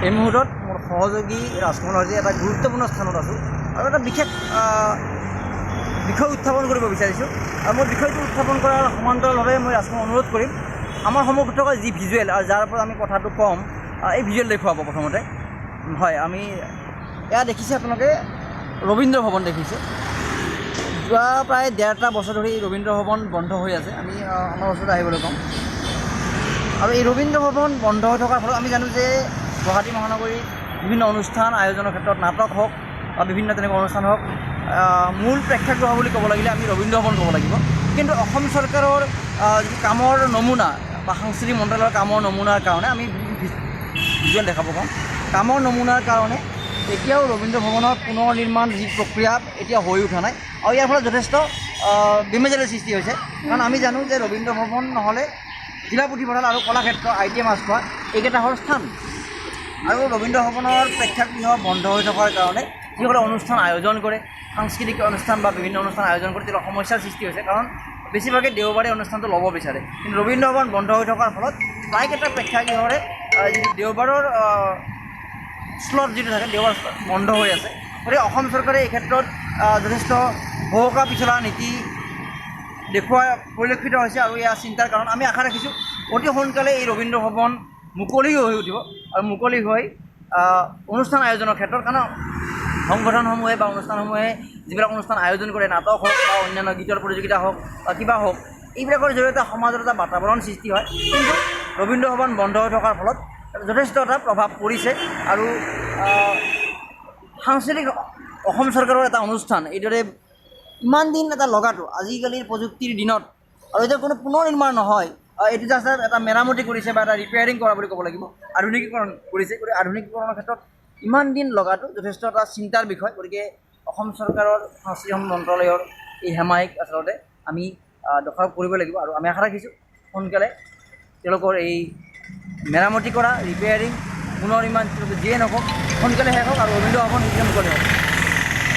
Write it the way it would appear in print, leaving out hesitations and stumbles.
এই মুহূৰ্তত মোৰ সহযোগী ৰাজকুমাৰ হৰিজে এটা গুৰুত্বপূৰ্ণ স্থানত আছোঁ আৰু এটা বিশেষ বিষয় উত্থাপন কৰিব বিচাৰিছোঁ। আৰু মই বিষয়টো উত্থাপন কৰাৰ সমান্তৰালভাৱে মই ৰাজকুমাৰক অনুৰোধ কৰিম আমাৰ সন্মুখত থকা যি ভিজুৱেল আৰু যাৰ পৰা আমি কথাটো ক'ম এই ভিজুৱেল দেখুৱাব। প্ৰথমতে হয়, আমি এয়া দেখিছে আপোনালোকে ৰবীন্দ্ৰ ভৱন দেখিছে। যোৱা প্ৰায় ১.৫টা বছৰ ধৰি ৰবীন্দ্ৰ ভৱন বন্ধ হৈ আছে। আমি আমাৰ ওচৰত আহিবলৈ ক'ম। আৰু এই ৰবীন্দ্ৰ ভৱন বন্ধ হৈ থকাৰ ফলত আমি জানো যে গুৱাহাটী মহানগৰীত বিভিন্ন অনুষ্ঠান আয়োজনৰ ক্ষেত্ৰত নাটক হওক বা বিভিন্ন তেনেকুৱা অনুষ্ঠান হওক মূল প্ৰেক্ষাগৃহ বুলি ক'ব লাগিলে আমি ৰবীন্দ্ৰ ভৱন ক'ব লাগিব। কিন্তু অসম চৰকাৰৰ যি কামৰ নমুনা বা সাংস্কৃতিক মন্ত্ৰালয়ৰ কামৰ নমুনাৰ কাৰণে আমি ভিজুৱেল দেখাব পাম। কামৰ নমুনাৰ কাৰণে এতিয়াও ৰবীন্দ্ৰ ভৱনৰ পুনৰ নিৰ্মাণ যি প্ৰক্ৰিয়া এতিয়া হৈ উঠা নাই আৰু ইয়াৰ ফলত যথেষ্ট বেমেজালিৰ সৃষ্টি হৈছে। কাৰণ আমি জানো যে ৰবীন্দ্ৰ ভৱন নহ'লে জিলা পুথিভঁৰাল আৰু কলাক্ষেত্ৰ ITM মাছখোৱা এইকেইটা হ'ল স্থান। আৰু ৰবীন্দ্ৰ ভৱনৰ প্ৰেক্ষাগৃহ বন্ধ হৈ থকাৰ কাৰণে যিসকলে অনুষ্ঠান আয়োজন কৰে, সাংস্কৃতিক অনুষ্ঠান বা বিভিন্ন অনুষ্ঠান আয়োজন কৰে, তেওঁলোকৰ সমস্যাৰ সৃষ্টি হৈছে। কাৰণ বেছিভাগে দেওবাৰে অনুষ্ঠানটো ল'ব বিচাৰে। কিন্তু ৰবীন্দ্ৰ ভৱন বন্ধ হৈ থকাৰ ফলত প্ৰায়কেইটা প্ৰেক্ষাগৃহৰে যিটো দেওবাৰৰ শ্লট যিটো থাকে দেওবাৰ বন্ধ হৈ আছে। গতিকে অসম চৰকাৰে এই ক্ষেত্ৰত যথেষ্ট ভোকা পিছলা নীতি দেখুওৱা পৰিলক্ষিত হৈছে আৰু এয়া চিন্তাৰ কাৰণ। আমি আশা ৰাখিছোঁ অতি সোনকালে এই ৰবীন্দ্ৰ ভৱন মুকলি হৈ উঠিব আৰু মুকলি হৈ অনুষ্ঠান আয়োজনৰ ক্ষেত্ৰত। কাৰণ সংগঠনসমূহে বা অনুষ্ঠানসমূহে যিবিলাক অনুষ্ঠান আয়োজন কৰে, নাটক হওক বা অন্যান্য গীতৰ প্ৰতিযোগিতা হওক বা কিবা হওক, এইবিলাকৰ জৰিয়তে সমাজত এটা বাতাবৰণ সৃষ্টি হয়। কিন্তু ৰবীন্দ্ৰ ভৱন বন্ধ হৈ থকাৰ ফলত যথেষ্ট এটা প্ৰভাৱ পৰিছে। আৰু সাংস্কৃতিক অসম চৰকাৰৰ এটা অনুষ্ঠান এইদৰে ইমান দিন এটা লগাটো আজিকালিৰ প্ৰযুক্তিৰ দিনত আৰু এতিয়া কোনো পুনৰ নিৰ্মাণ নহয়, এইটো জাষ্ট এটা মেৰামতি কৰিছে বা এটা ৰিপেয়াৰিং কৰা বুলি ক'ব লাগিব, আধুনিকীকৰণ কৰিছে। গতিকে আধুনিকীকৰণৰ ক্ষেত্ৰত ইমান দিন লগাটো যথেষ্ট এটা চিন্তাৰ বিষয়। গতিকে অসম চৰকাৰৰ সাংস্কৃতিক মন্ত্ৰালয়ৰ এই হেমাহিক আচলতে আমি দোষাৰোপ কৰিব লাগিব। আৰু আমি আশা ৰাখিছোঁ সোনকালে তেওঁলোকৰ এই মেৰামতি কৰা, ৰিপেয়াৰিং, পুনৰ নিৰ্মাণ যিয়ে নকওক সোনকালে শেষ হওক আৰু ৰবীন্দ্ৰ ভৱন মুকলি হওক।